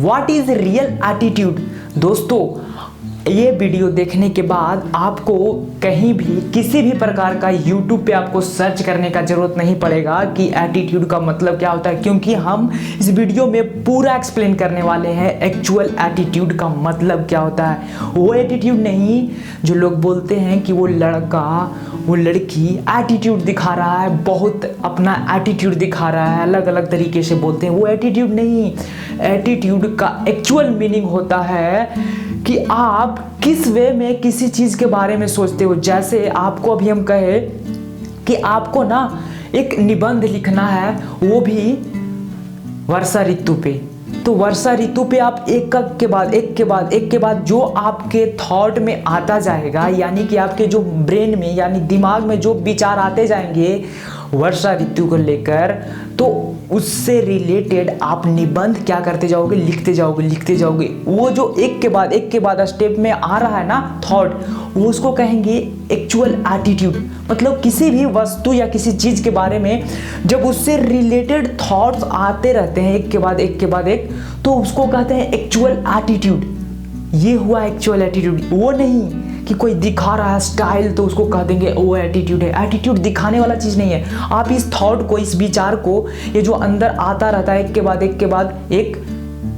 What is real attitude. दोस्तों ये video देखने के बाद आपको कहीं भी किसी भी प्रकार का YouTube पे आपको सर्च करने का जरूरत नहीं पड़ेगा कि एटीट्यूड का मतलब क्या होता है, क्योंकि हम इस वीडियो में पूरा एक्सप्लेन करने वाले हैं एक्चुअल एटीट्यूड का मतलब क्या होता है। वो एटीट्यूड नहीं जो लोग बोलते हैं कि वो लड़का वो लड़की एटीट्यूड दिखा रहा है, बहुत अपना एटीट्यूड दिखा रहा है, अलग अलग तरीके से बोलते हैं, वो एटीट्यूड नहीं। एटीट्यूड का एक्चुअल मीनिंग होता है कि आप किस वे में किसी चीज़ के बारे में सोचते हो। जैसे आपको अभी हम कहे कि आपको ना एक निबंध लिखना है, वो भी वर्षा ऋतु पे, तो वर्षा ऋतु पे आप एक के बाद जो आपके थॉट में आता जाएगा, यानी कि आपके जो ब्रेन में यानी दिमाग में जो विचार आते जाएंगे वर्षा ऋतु को लेकर, तो उससे रिलेटेड आप निबंध क्या करते जाओगे, लिखते जाओगे। वो जो एक के बाद स्टेप में आ रहा है ना थॉट, वो उसको कहेंगे एक्चुअल एटीट्यूड। मतलब किसी भी वस्तु या किसी चीज़ के बारे में जब उससे रिलेटेड थॉट्स आते रहते हैं एक के बाद एक, तो उसको कहते हैं एक्चुअल एटीट्यूड। ये हुआ एक्चुअल एटीट्यूड। वो नहीं कि कोई दिखा रहा है स्टाइल तो उसको कह देंगे वो एटीट्यूड है। एटीट्यूड दिखाने वाला चीज़ नहीं है। आप इस थॉट को, इस विचार को, ये जो अंदर आता रहता है एक के बाद एक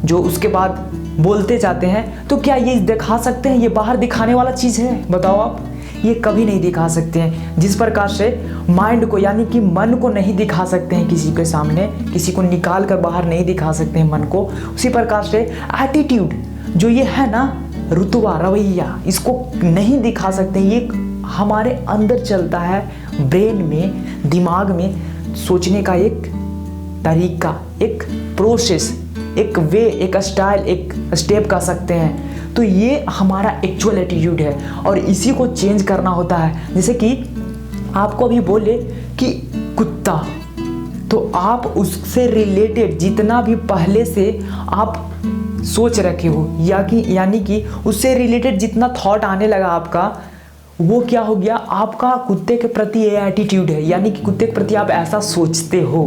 जो उसके बाद बोलते जाते हैं, तो क्या ये दिखा सकते हैं? ये बाहर दिखाने वाला चीज़ है? बताओ आप। ये कभी नहीं दिखा सकते हैं। जिस प्रकार से माइंड को यानी कि मन को नहीं दिखा सकते हैं किसी के सामने, किसी को निकाल कर बाहर नहीं दिखा सकते हैं मन को, उसी प्रकार से एटीट्यूड जो ये है ना, रुतबा, रवैया, इसको नहीं दिखा सकते। ये हमारे अंदर चलता है, ब्रेन में, दिमाग में सोचने का एक तरीका, एक प्रोसेस, एक वे, एक स्टाइल, एक स्टेप कह सकते हैं। तो ये हमारा एक्चुअल एटीट्यूड है और इसी को चेंज करना होता है। जैसे कि आपको अभी बोले कि कुत्ता, तो आप उससे रिलेटेड जितना भी पहले से आप सोच रखे हो यानी कि उससे रिलेटेड जितना थॉट आने लगा आपका, वो क्या हो गया, आपका कुत्ते के प्रति ये एटीट्यूड है, यानी कि कुत्ते के प्रति आप ऐसा सोचते हो।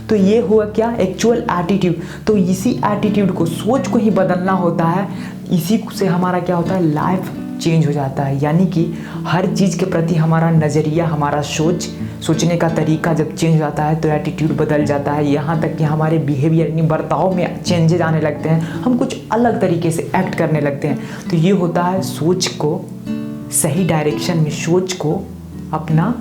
तो ये हुआ क्या, एक्चुअल एटीट्यूड। तो इसी एटीट्यूड को, सोच को ही बदलना होता है। इसी से हमारा क्या होता है, लाइफ चेंज हो जाता है। यानी कि हर चीज़ के प्रति हमारा नज़रिया, हमारा सोचने का तरीका जब चेंज हो जाता है तो एटीट्यूड बदल जाता है। यहाँ तक कि हमारे बिहेवियर यानी बर्ताव में चेंजेज आने लगते हैं, हम कुछ अलग तरीके से एक्ट करने लगते हैं। तो ये होता है सोच को सही डायरेक्शन में, सोच को अपना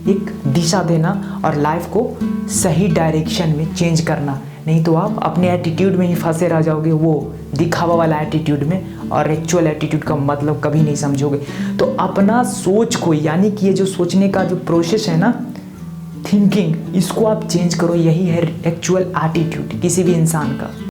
एक दिशा देना और लाइफ को सही डायरेक्शन में चेंज करना। नहीं तो आप अपने एटीट्यूड में ही फंसे रह जाओगे, वो दिखावा वाला एटीट्यूड में, और एक्चुअल एटीट्यूड का मतलब कभी नहीं समझोगे। तो अपना सोच को, यानी कि ये जो सोचने का जो प्रोसेस है ना, थिंकिंग, इसको आप चेंज करो। यही है एक्चुअल एटीट्यूड किसी भी इंसान का।